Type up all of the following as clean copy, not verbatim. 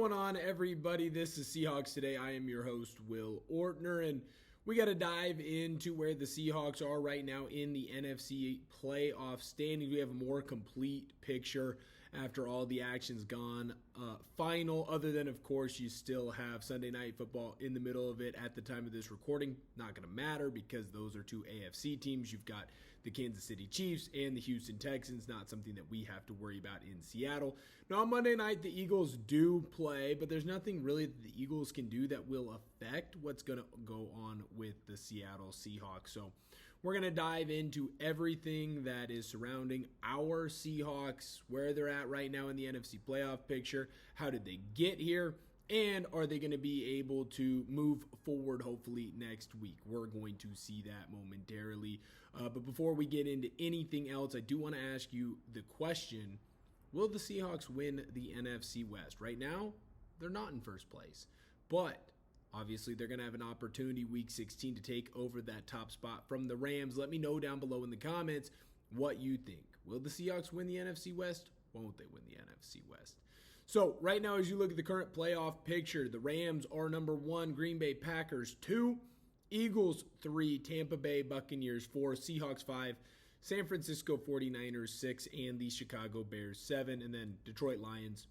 going on, everybody? This is Seahawks Today. I am your host, Will Ortner, and we got to dive into where the Seahawks are right now in the NFC playoff standings. We have a more complete picture after all the action's gone final, other than, of course, you still have Sunday Night Football in the middle of it at the time of this recording. Not going to matter because those are two AFC teams. You've got the Kansas City Chiefs and the Houston Texans, not something that we have to worry about in Seattle. Now, on Monday night, the Eagles do play, but there's nothing really that the Eagles can do that will affect what's going to go on with the Seattle Seahawks. So we're going to dive into everything that is surrounding our Seahawks, where they're at right now in the NFC playoff picture, how did they get here, and are they going to be able to move forward hopefully next week? We're going to see that momentarily. But before we get into anything else, I do want to ask you the question, will the Seahawks win the NFC West? Right now, they're not in first place, but obviously, they're going to have an opportunity week 16 to take over that top spot from the Rams. Let me know down below in the comments what you think. Will the Seahawks win the NFC West? Won't they win the NFC West? So right now, as you look at the current playoff picture, the Rams are number 1, Green Bay Packers 2, Eagles 3, Tampa Bay Buccaneers 4, Seahawks 5, San Francisco 49ers 6, and the Chicago Bears 7, and then Detroit Lions.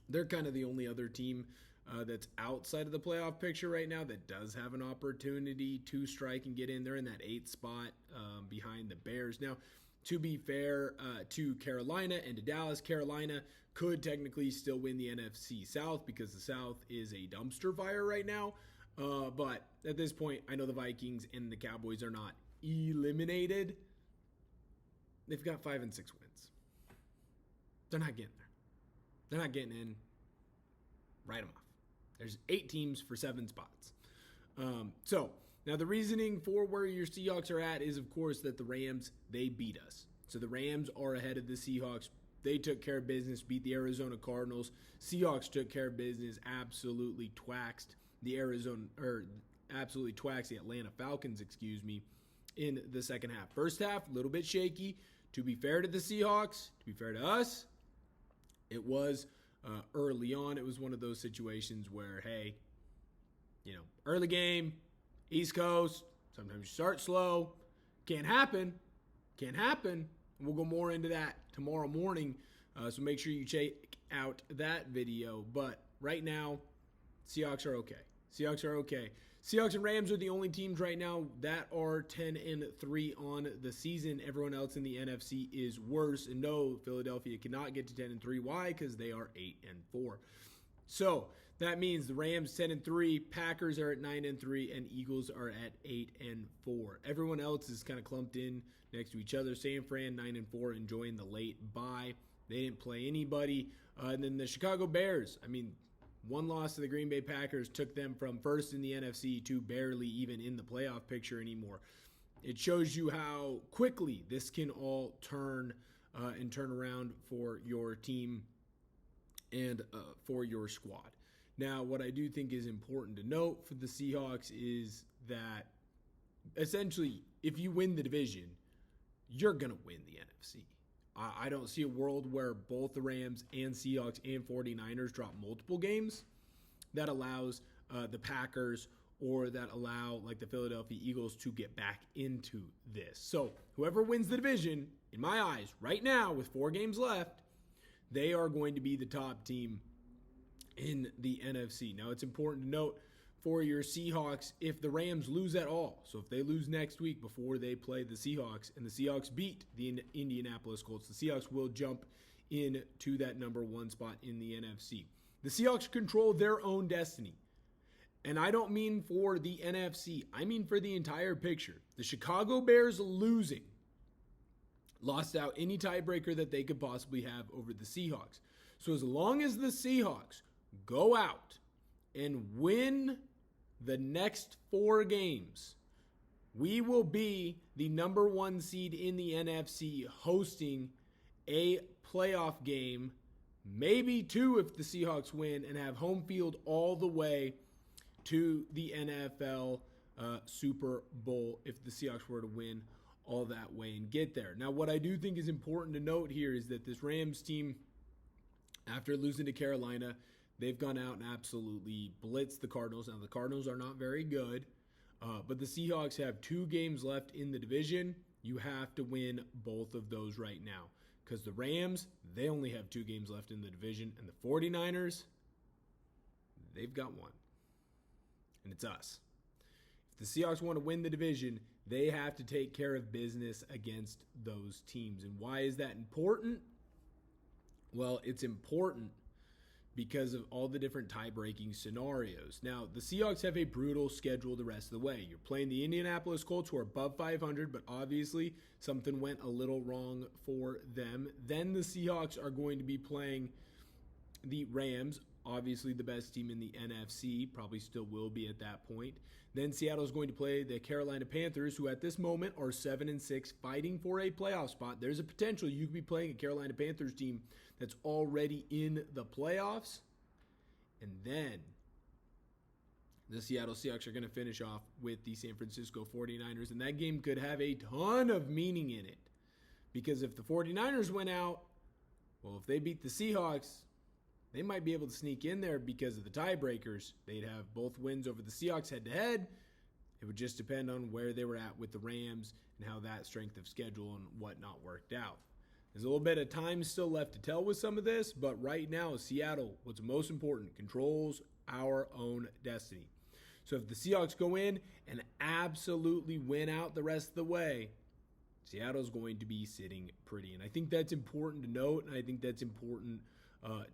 They're kind of the only other team that's outside of the playoff picture right now that does have an opportunity to strike and get in. They're in that 8th spot behind the Bears. Now, to be fair to Carolina and to Dallas, Carolina could technically still win the NFC South because the South is a dumpster fire right now. But at this point, I know the Vikings and the Cowboys are not eliminated. They've got 5 and 6 wins. They're not getting there. They're not getting in. Write them off. There's 8 teams for 7 spots. So now the reasoning for where your Seahawks are at is, of course, that the Rams, they beat us. So the Rams are ahead of the Seahawks. They took care of business, beat the Arizona Cardinals. Seahawks took care of business, absolutely twaxed the Atlanta Falcons, in the second half. First half, a little bit shaky. To be fair to the Seahawks, to be fair to us, it was early on. It was one of those situations where, hey, early game, East Coast, sometimes you start slow. Can't happen. And we'll go more into that tomorrow morning. So make sure you check out that video. But right now, Seahawks are okay. Seahawks and Rams are the only teams right now that are 10-3 on the season. Everyone else in the NFC is worse. And no, Philadelphia cannot get to 10-3. Why? Because they are 8-4. So that means the Rams 10-3, Packers are at 9-3, and Eagles are at 8-4. Everyone else is kind of clumped in next to each other. San Fran 9-4, enjoying the late bye. They didn't play anybody. And then the Chicago Bears, one loss to the Green Bay Packers took them from first in the NFC to barely even in the playoff picture anymore. It shows you how quickly this can all turn and turn around for your team and for your squad. Now, what I do think is important to note for the Seahawks is that essentially, if you win the division, you're going to win the NFC. I don't see a world where both the Rams and Seahawks and 49ers drop multiple games that allows the Packers or that allow like the Philadelphia Eagles to get back into this. So whoever wins the division, in my eyes, right now with 4 games left, they are going to be the top team in the NFC. Now, it's important to note for your Seahawks, if the Rams lose at all, so if they lose next week before they play the Seahawks and the Seahawks beat the Indianapolis Colts, the Seahawks will jump into that number 1 spot in the NFC. The Seahawks control their own destiny. And I don't mean for the NFC. I mean for the entire picture. The Chicago Bears losing lost out any tiebreaker that they could possibly have over the Seahawks. So as long as the Seahawks go out and win the next 4 games, we will be the number 1 seed in the NFC hosting a playoff game, maybe 2 if the Seahawks win, and have home field all the way to the NFL Super Bowl if the Seahawks were to win all that way and get there. Now, what I do think is important to note here is that this Rams team, after losing to Carolina, they've gone out and absolutely blitzed the Cardinals. Now, the Cardinals are not very good, but the Seahawks have 2 games left in the division. You have to win both of those right now, because the Rams, they only have 2 games left in the division, and the 49ers, they've got 1, and it's us. If the Seahawks want to win the division, they have to take care of business against those teams. And why is that important? Well, it's important because of all the different tie-breaking scenarios. Now, the Seahawks have a brutal schedule the rest of the way. You're playing the Indianapolis Colts, who are above 500, but obviously something went a little wrong for them. Then the Seahawks are going to be playing the Rams, obviously the best team in the NFC, probably still will be at that point. Then Seattle's going to play the Carolina Panthers, who at this moment are 7-6, fighting for a playoff spot. There's a potential you could be playing a Carolina Panthers team that's already in the playoffs. And then the Seattle Seahawks are going to finish off with the San Francisco 49ers, and that game could have a ton of meaning in it. Because if the 49ers went out, well, if they beat the Seahawks, they might be able to sneak in there because of the tiebreakers. They'd have both wins over the Seahawks head-to-head. It would just depend on where they were at with the Rams and how that strength of schedule and whatnot worked out. There's a little bit of time still left to tell with some of this, but right now, Seattle, what's most important, controls our own destiny. So if the Seahawks go in and absolutely win out the rest of the way, Seattle's going to be sitting pretty. And I think that's important to note, and I think that's important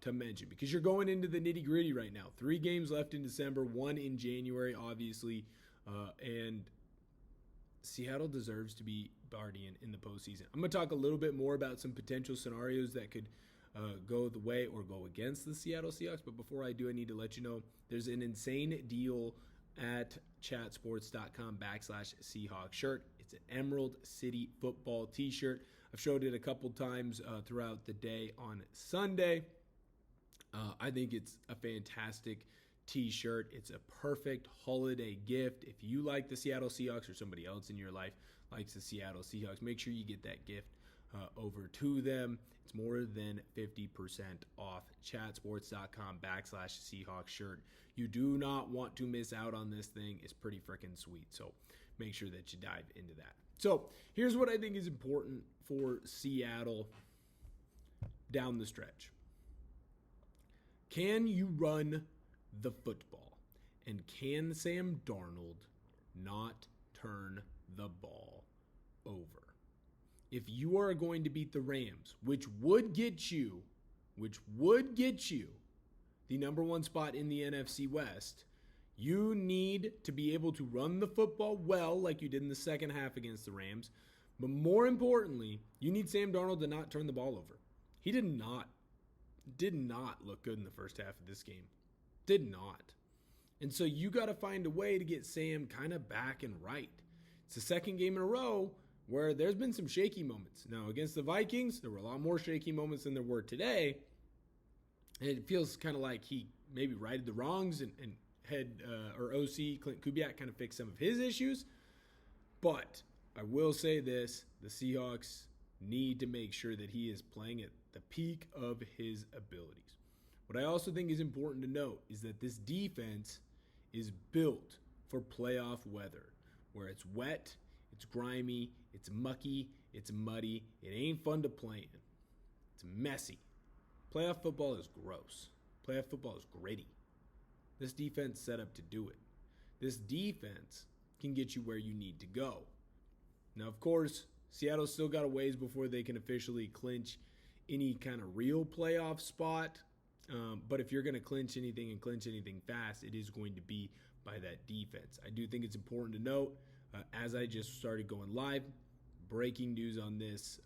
to mention, because you're going into the nitty gritty right now. 3 games left in December, 1 in January, obviously, and Seattle deserves to be partying in the postseason. I'm going to talk a little bit more about some potential scenarios that could go the way or go against the Seattle Seahawks, but before I do, I need to let you know there's an insane deal at chatsports.com/Seahawks shirt. It's an Emerald City football t-shirt. I've showed it a couple times throughout the day on Sunday. I think it's a fantastic t-shirt. It's a perfect holiday gift. If you like the Seattle Seahawks or somebody else in your life likes the Seattle Seahawks, make sure you get that gift over to them. It's more than 50% off. chatsports.com/Seahawks shirt. You do not want to miss out on this thing. It's pretty freaking sweet. So make sure that you dive into that. So here's what I think is important for Seattle down the stretch. Can you run the football? And can Sam Darnold not turn the ball over? If you are going to beat the Rams, which would get you the number 1 spot in the NFC West, you need to be able to run the football well like you did in the second half against the Rams. But more importantly, you need Sam Darnold to not turn the ball over. He did not look good in the first half of this game. Did not. And so you got to find a way to get Sam kind of back and right. It's the second game in a row where there's been some shaky moments. Now, against the Vikings, there were a lot more shaky moments than there were today. And it feels kind of like he maybe righted the wrongs and head or OC Clint Kubiak kind of fixed some of his issues. But I will say this, the Seahawks need to make sure that he is playing at the peak of his abilities. What I also think is important to note is that this defense is built for playoff weather, where it's wet, it's grimy, it's mucky, it's muddy. It ain't fun to play in. It's messy. Playoff football is gross. Playoff football is gritty. This defense set up to do it. This defense can get you where you need to go. Now, of course, Seattle's still got a ways before they can officially clinch any kind of real playoff spot. But if you're going to clinch anything and clinch anything fast, it is going to be by that defense. I do think it's important to note, as I just started going live, breaking news on this,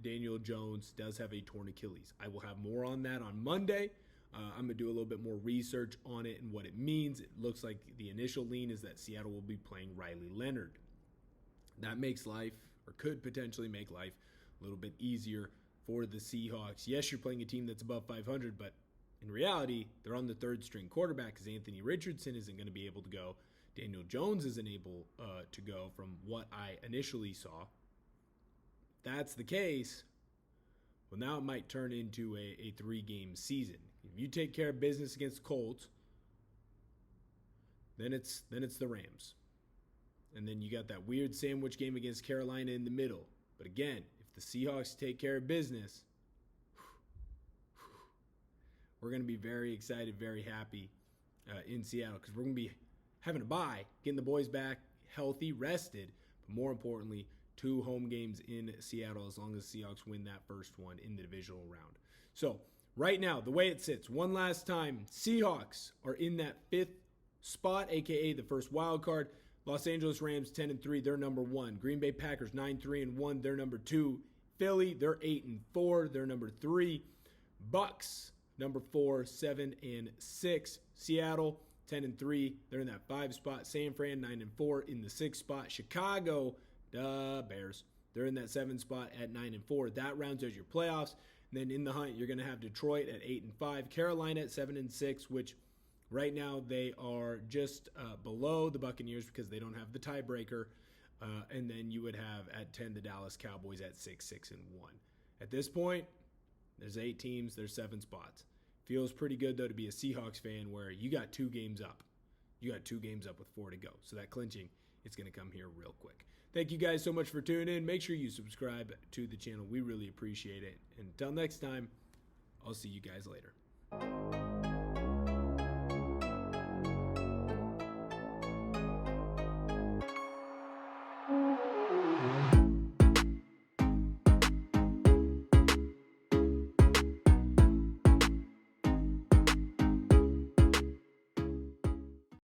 Daniel Jones does have a torn Achilles. I will have more on that on Monday. I'm going to do a little bit more research on it and what it means. It looks like the initial lean is that Seattle will be playing Riley Leonard. That makes life, or could potentially make life, a little bit easier for the Seahawks. Yes, you're playing a team that's above 500, but in reality, they're on the third string quarterback because Anthony Richardson isn't going to be able to go. Daniel Jones isn't able to go from what I initially saw. If that's the case, well, now it might turn into a 3-game season. If you take care of business against the Colts, then it's the Rams. And then you got that weird sandwich game against Carolina in the middle. But again, if the Seahawks take care of business, we're going to be very excited, very happy in Seattle, because we're going to be having a bye, getting the boys back healthy, rested, but more importantly, 2 home games in Seattle as long as Seahawks win that first one in the divisional round. So right now, the way it sits, one last time, Seahawks are in that 5th spot, aka the first wild card. Los Angeles Rams 10-3, they're number 1. Green Bay Packers 9-3-1, they're number 2. Philly, they're 8-4, they're number 3. Bucks number 4, 7-6. Seattle 10-3, they're in that 5 spot. San Fran 9-4 in the 6th spot. Chicago, Bears, they're in that 7 spot at 9-4. That rounds out your playoffs. And then in the hunt, you're going to have Detroit at 8-5, Carolina at 7-6, which right now they are just below the Buccaneers because they don't have the tiebreaker. And then you would have at 10 the Dallas Cowboys at 6-1. At this point, there's 8 teams, there's 7 spots. Feels pretty good, though, to be a Seahawks fan where you got 2 games up. You got 2 games up with 4 to go. So that clinching, it's going to come here real quick. Thank you guys so much for tuning in. Make sure you subscribe to the channel. We really appreciate it. Until next time, I'll see you guys later.